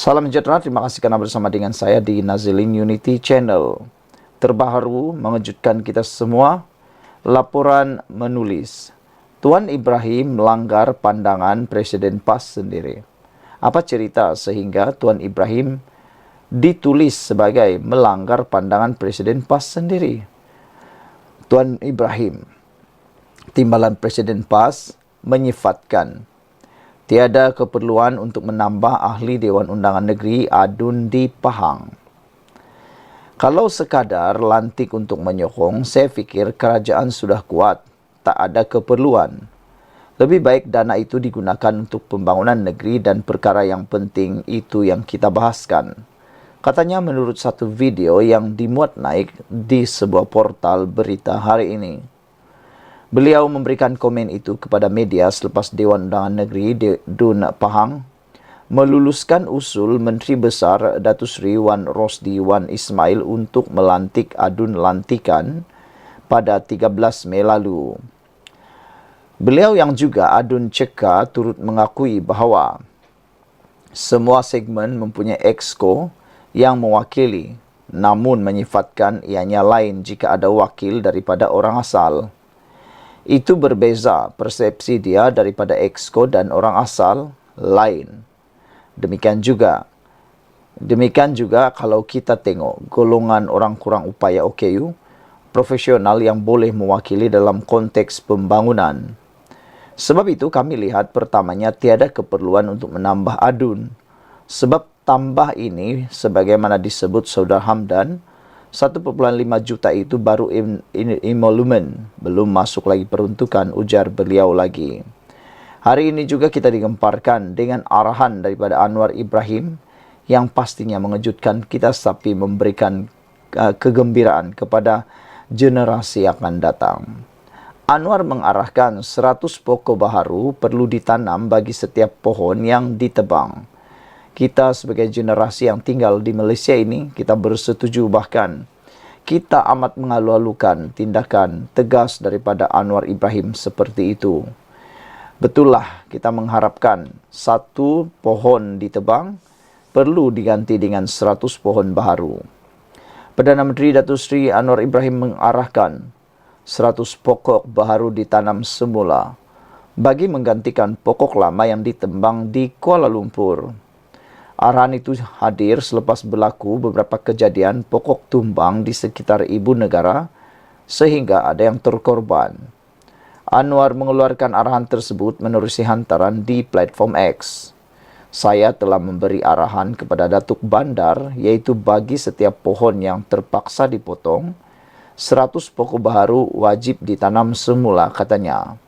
Salam sejahtera, terima kasih karena bersama dengan saya di Nazilin Unity Channel. Terbaru mengejutkan kita semua, laporan menulis Tuan Ibrahim melanggar pandangan Presiden PAS sendiri. Apa cerita sehingga Tuan Ibrahim ditulis sebagai melanggar pandangan Presiden PAS sendiri? Tuan Ibrahim, timbalan Presiden PAS, menyifatkan tiada keperluan untuk menambah ahli Dewan Undangan Negeri Adun di Pahang. Kalau sekadar lantik untuk menyokong, saya fikir kerajaan sudah kuat, tak ada keperluan. Lebih baik dana itu digunakan untuk pembangunan negeri dan perkara yang penting itu yang kita bahaskan. Katanya menurut satu video yang dimuat naik di sebuah portal berita hari ini. Beliau memberikan komen itu kepada media selepas Dewan Undangan Negeri Dun Pahang meluluskan usul Menteri Besar Datuk Seri Wan Rosdi Wan Ismail untuk melantik Adun lantikan pada 13 Mei lalu. Beliau yang juga Adun Ceka turut mengakui bahawa semua segmen mempunyai exco yang mewakili, namun menyifatkan ianya lain jika ada wakil daripada orang asal. Itu berbeza persepsi dia daripada exco dan orang asal lain. Demikian juga kalau kita tengok golongan orang kurang upaya OKU, profesional yang boleh mewakili dalam konteks pembangunan. Sebab itu kami lihat pertamanya tiada keperluan untuk menambah Adun. Sebab tambah ini sebagaimana disebut Saudara Hamdan, 1,5 juta itu baru emolumen, belum masuk lagi peruntukan, ujar beliau lagi. Hari ini juga kita digemparkan dengan arahan daripada Anwar Ibrahim yang pastinya mengejutkan kita tapi memberikan kegembiraan kepada generasi akan datang. Anwar mengarahkan 100 pokok baharu perlu ditanam bagi setiap pohon yang ditebang. Kita sebagai generasi yang tinggal di Malaysia ini, kita bersetuju bahkan kita amat mengalu-alukan tindakan tegas daripada Anwar Ibrahim seperti itu. Betullah kita mengharapkan 1 pohon ditebang perlu diganti dengan 100 pohon baharu. Perdana Menteri Datuk Seri Anwar Ibrahim mengarahkan 100 pokok baharu ditanam semula bagi menggantikan pokok lama yang ditembang di Kuala Lumpur. Arahan itu hadir selepas berlaku beberapa kejadian pokok tumbang di sekitar ibu negara sehingga ada yang terkorban. Anwar mengeluarkan arahan tersebut menerusi hantaran di platform X. Saya telah memberi arahan kepada Datuk Bandar iaitu bagi setiap pohon yang terpaksa dipotong, 100 pokok baharu wajib ditanam semula, katanya.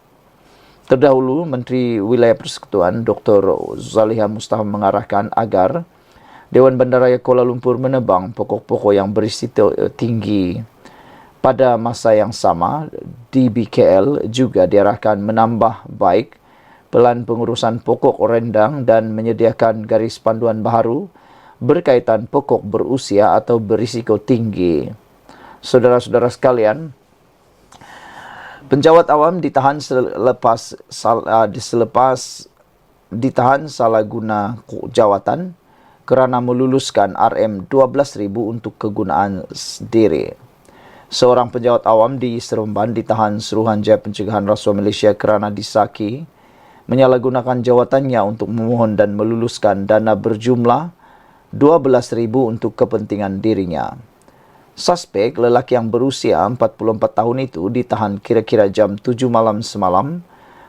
Terdahulu, Menteri Wilayah Persekutuan Dr. Zaliha Mustafa mengarahkan agar Dewan Bandaraya Kuala Lumpur menebang pokok-pokok yang berisiko tinggi. Pada masa yang sama, DBKL juga diarahkan menambah baik pelan pengurusan pokok rendang dan menyediakan garis panduan baharu berkaitan pokok berusia atau berisiko tinggi. Saudara-saudara sekalian, penjawat awam ditahan selepas ditahan salah guna jawatan kerana meluluskan RM12,000 untuk kegunaan sendiri. Seorang penjawat awam di Seremban ditahan Suruhanjaya Pencegahan Rasuah Malaysia kerana disaki menyalahgunakan jawatannya untuk memohon dan meluluskan dana berjumlah RM12,000 untuk kepentingan dirinya. Suspek lelaki yang berusia 44 tahun itu ditahan kira-kira jam 7 malam semalam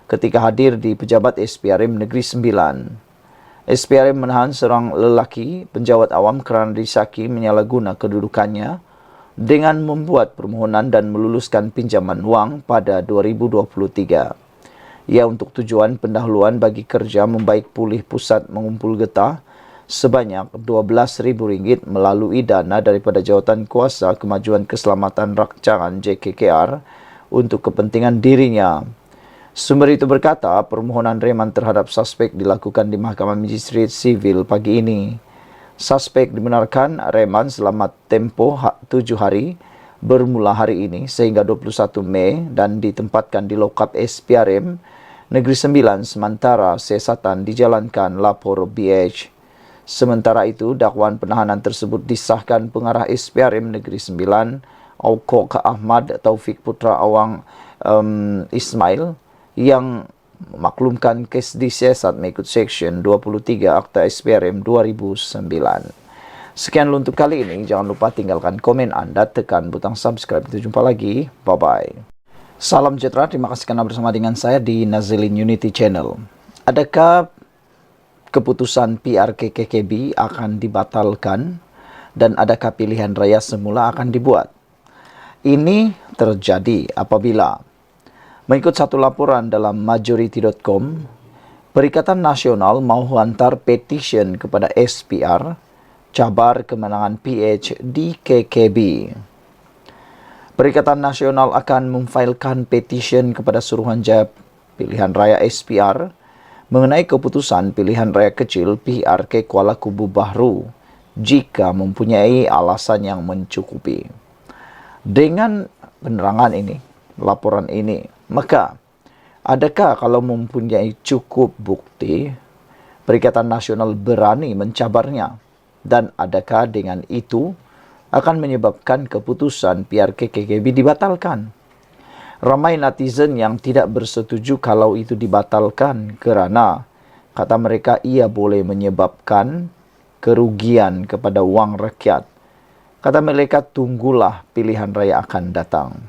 ketika hadir di Pejabat SPRM Negeri Sembilan. SPRM menahan seorang lelaki penjawat awam kerana disaki menyalahguna kedudukannya dengan membuat permohonan dan meluluskan pinjaman wang pada 2023. Ia untuk tujuan pendahuluan bagi kerja membaik pulih pusat mengumpul getah sebanyak RM12,000 melalui dana daripada Jawatan Kuasa Kemajuan Keselamatan Rancangan JKKR untuk kepentingan dirinya. Sumber itu berkata permohonan reman terhadap suspek dilakukan di Mahkamah Magistrate Sivil pagi ini. Suspek dibenarkan reman selama tempoh 7 hari bermula hari ini sehingga 21 Mei dan ditempatkan di lokap SPRM Negeri Sembilan sementara siasatan dijalankan lapor BH. Sementara itu, dakwaan penahanan tersebut disahkan pengarah SPRM Negeri Sembilan, Aukok Ahmad Taufik Putra Awang Ismail, yang memaklumkan kes disiasat mengikut Seksyen 23 Akta SPRM 2009. Sekian untuk kali ini. Jangan lupa tinggalkan komen Anda, tekan butang subscribe. Kita jumpa lagi. Bye-bye. Salam sejahtera. Terima kasih karena bersama dengan saya di Nazilin Unity Channel. Adakah keputusan PRK-KKB akan dibatalkan dan adakah pilihan raya semula akan dibuat? Ini terjadi apabila, mengikut satu laporan dalam Majority.com, Perikatan Nasional mau hantar petition kepada SPR cabar kemenangan PH di KKB. Perikatan Nasional akan memfailkan petition kepada Suruhanjaya Pilihan Raya SPR mengenai keputusan pilihan raya kecil PRK Kuala Kubu Bahru jika mempunyai alasan yang mencukupi. Dengan penerangan ini, laporan ini, maka adakah kalau mempunyai cukup bukti, Perikatan Nasional berani mencabarnya? Dan adakah dengan itu akan menyebabkan keputusan PRK-KKB dibatalkan? Ramai netizen yang tidak bersetuju kalau itu dibatalkan kerana kata mereka ia boleh menyebabkan kerugian kepada wang rakyat. Kata mereka tunggulah pilihan raya akan datang.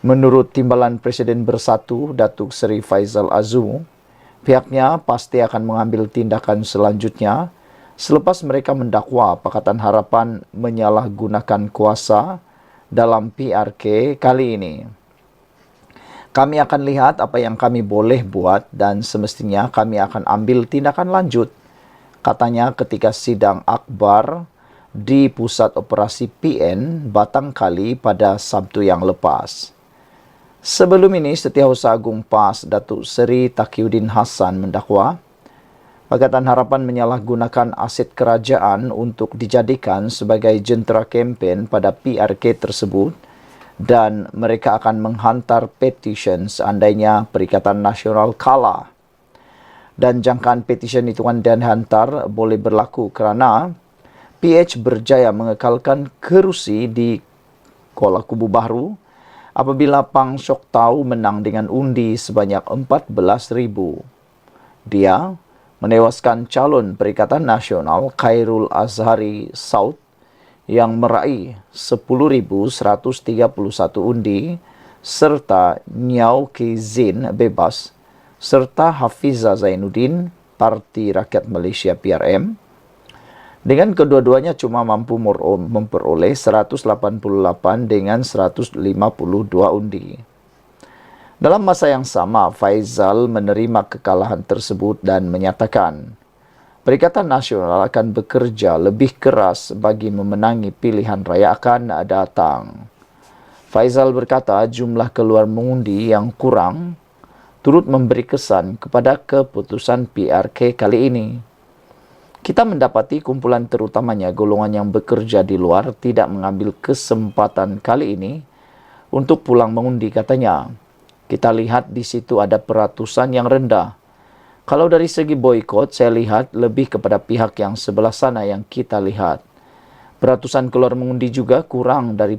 Menurut Timbalan Presiden Bersatu Datuk Seri Faizal Azu, pihaknya pasti akan mengambil tindakan selanjutnya selepas mereka mendakwa Pakatan Harapan menyalahgunakan kuasa dalam PRK kali ini. Kami akan lihat apa yang kami boleh buat dan semestinya kami akan ambil tindakan lanjut, katanya ketika sidang akbar di Pusat Operasi PN Batangkali pada Sabtu yang lepas. Sebelum ini, Setiausaha Agung PAS Datuk Seri Taqiyuddin Hassan mendakwa Pakatan Harapan menyalahgunakan aset kerajaan untuk dijadikan sebagai jentera kempen pada PRK tersebut dan mereka akan menghantar petition seandainya Perikatan Nasional kalah. Dan jangkaan petition itu akan dihantar boleh berlaku kerana PH berjaya mengekalkan kerusi di Kuala Kubu Bahru apabila Pang Sok Tau menang dengan undi sebanyak 14,000. Dia menewaskan calon Perikatan Nasional Khairul Azhari Saud yang meraih 10,131 undi serta Nyau Kizin bebas serta Hafiza Zainuddin Parti Rakyat Malaysia PRM. Dengan kedua-duanya cuma mampu memperoleh 188 dengan 152 undi. Dalam masa yang sama, Faizal menerima kekalahan tersebut dan menyatakan Perikatan Nasional akan bekerja lebih keras bagi memenangi pilihan raya akan datang. Faizal berkata jumlah keluar mengundi yang kurang turut memberi kesan kepada keputusan PRK kali ini. Kita mendapati kumpulan terutamanya golongan yang bekerja di luar tidak mengambil kesempatan kali ini untuk pulang mengundi, katanya. Kita lihat di situ ada peratusan yang rendah. Kalau dari segi boikot, saya lihat lebih kepada pihak yang sebelah sana yang kita lihat. Peratusan keluar mengundi juga kurang dalam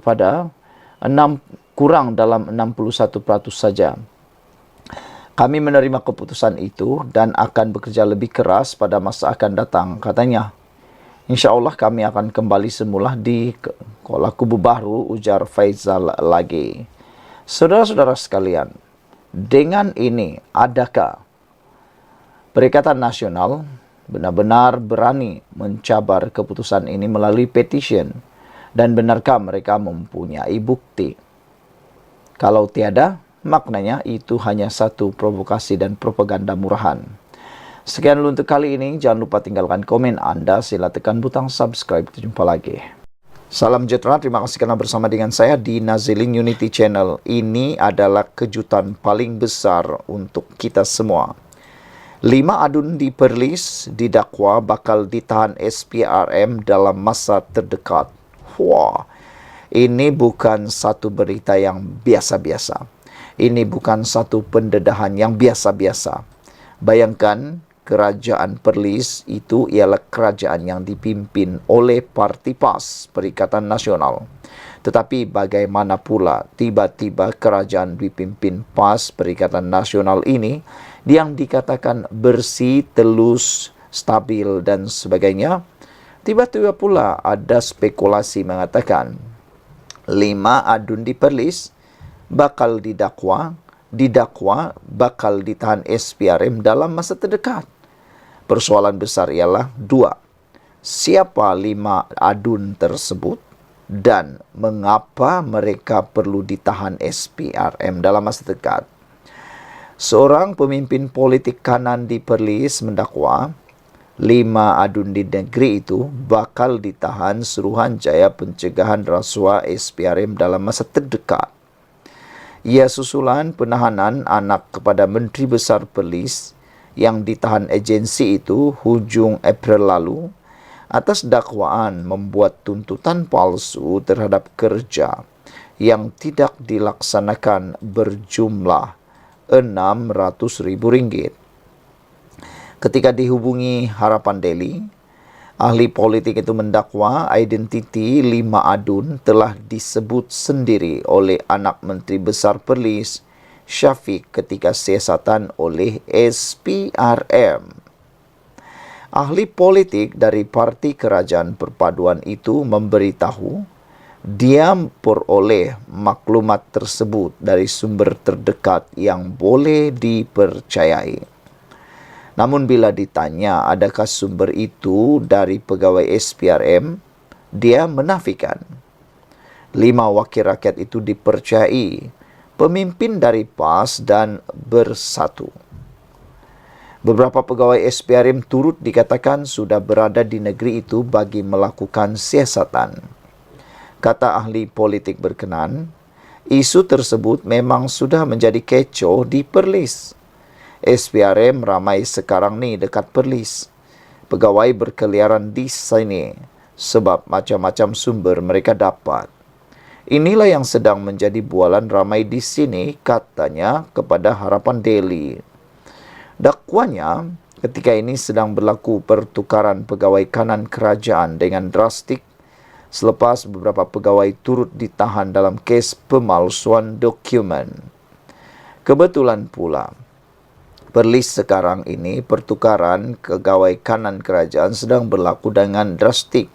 61% saja. Kami menerima keputusan itu dan akan bekerja lebih keras pada masa akan datang, katanya. InsyaAllah kami akan kembali semula di Kuala Kubu Bahru, ujar Faizal lagi. Saudara-saudara sekalian, dengan ini adakah Perikatan Nasional benar-benar berani mencabar keputusan ini melalui petition? Dan benarkah mereka mempunyai bukti? Kalau tiada, maknanya itu hanya satu provokasi dan propaganda murahan. Sekian dulu untuk kali ini. Jangan lupa tinggalkan komen Anda. Sila tekan butang subscribe. Jumpa lagi. Salam sejahtera, terima kasih karena bersama dengan saya di Nazilin Unity Channel. Ini adalah kejutan paling besar untuk kita semua. 5 adun di Perlis didakwa bakal ditahan SPRM dalam masa terdekat. Wah, ini bukan satu berita yang biasa-biasa. Ini bukan satu pendedahan yang biasa-biasa. Bayangkan kerajaan Perlis itu ialah kerajaan yang dipimpin oleh Parti PAS, Perikatan Nasional. Tetapi bagaimana pula tiba-tiba kerajaan dipimpin PAS, Perikatan Nasional ini yang dikatakan bersih, telus, stabil dan sebagainya, tiba-tiba pula ada spekulasi mengatakan 5 adun di Perlis bakal didakwa bakal ditahan SPRM dalam masa terdekat. Persoalan besar ialah 2. Siapa 5 adun tersebut dan mengapa mereka perlu ditahan SPRM dalam masa dekat? Seorang pemimpin politik kanan di Perlis mendakwa 5 adun di negeri itu bakal ditahan Suruhanjaya Pencegahan Rasuah SPRM dalam masa terdekat. Ia susulan penahanan anak kepada Menteri Besar Perlis yang ditahan agensi itu hujung April lalu atas dakwaan membuat tuntutan palsu terhadap kerja yang tidak dilaksanakan berjumlah RM600,000. Ketika dihubungi Harapan Daily, ahli politik itu mendakwa identiti 5 adun telah disebut sendiri oleh anak Menteri Besar Perlis, Syafiq, ketika siasatan oleh SPRM. Ahli politik dari Parti Kerajaan Perpaduan itu memberitahu dia peroleh maklumat tersebut dari sumber terdekat yang boleh dipercayai. Namun bila ditanya adakah sumber itu dari pegawai SPRM, dia menafikan. 5 wakil rakyat itu dipercayai pemimpin dari PAS dan Bersatu. Beberapa pegawai SPRM turut dikatakan sudah berada di negeri itu bagi melakukan siasatan. Kata ahli politik berkenan, isu tersebut memang sudah menjadi kecoh di Perlis. SPRM ramai sekarang ni dekat Perlis. Pegawai berkeliaran di sini sebab macam-macam sumber mereka dapat. Inilah yang sedang menjadi bualan ramai di sini, katanya kepada Harapan Daily. Dakwanya, ketika ini sedang berlaku pertukaran pegawai kanan kerajaan dengan drastik selepas beberapa pegawai turut ditahan dalam kes pemalsuan dokumen. Kebetulan pula, Perlis sekarang ini pertukaran pegawai kanan kerajaan sedang berlaku dengan drastik.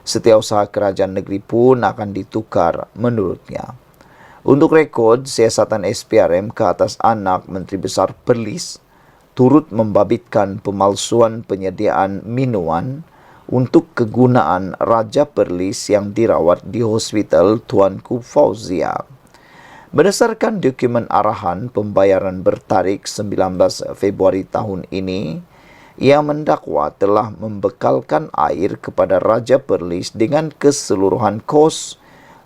Setiausaha kerajaan negeri pun akan ditukar menurutnya. Untuk rekod, siasatan SPRM ke atas anak Menteri Besar Perlis turut membabitkan pemalsuan penyediaan minuman untuk kegunaan Raja Perlis yang dirawat di Hospital Tuanku Fauzia. Berdasarkan dokumen arahan pembayaran bertarikh 19 Februari tahun ini, ia mendakwa telah membekalkan air kepada Raja Perlis dengan keseluruhan kos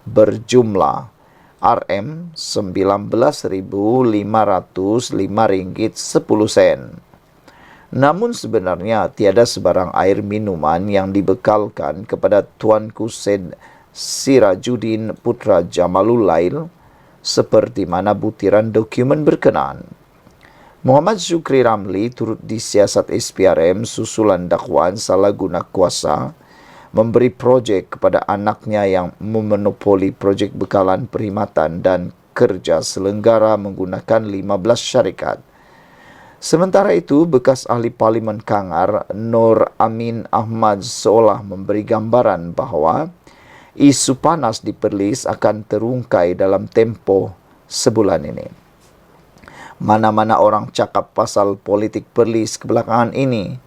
berjumlah RM19.505.10. Namun sebenarnya tiada sebarang air minuman yang dibekalkan kepada Tuanku Syed Sirajuddin Putra Jamalul Lail seperti mana butiran dokumen berkenan. Muhammad Syukri Ramli turut disiasat SPRM susulan dakwaan salah guna kuasa memberi projek kepada anaknya yang memonopoli projek bekalan perkhidmatan dan kerja selenggara menggunakan 15 syarikat. Sementara itu, bekas ahli Parlimen Kangar Nur Amin Ahmad seolah memberi gambaran bahawa isu panas di Perlis akan terungkai dalam tempoh sebulan ini. Mana-mana orang cakap pasal politik Perlis kebelakangan ini,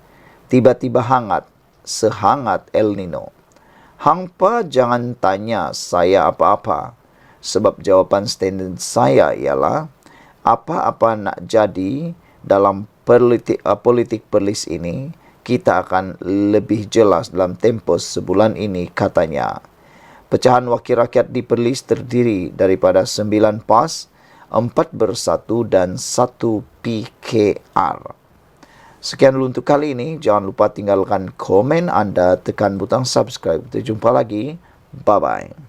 tiba-tiba hangat, sehangat El Nino. Hangpa jangan tanya saya apa-apa, sebab jawapan standard saya ialah apa-apa nak jadi dalam politik Perlis ini, kita akan lebih jelas dalam tempoh sebulan ini, katanya. Pecahan wakil rakyat di Perlis terdiri daripada 9 PAS, 4 Bersatu dan 1 PKR. Sekian dulu untuk kali ini. Jangan lupa tinggalkan komen anda, tekan butang subscribe. Kita jumpa lagi. Bye-bye.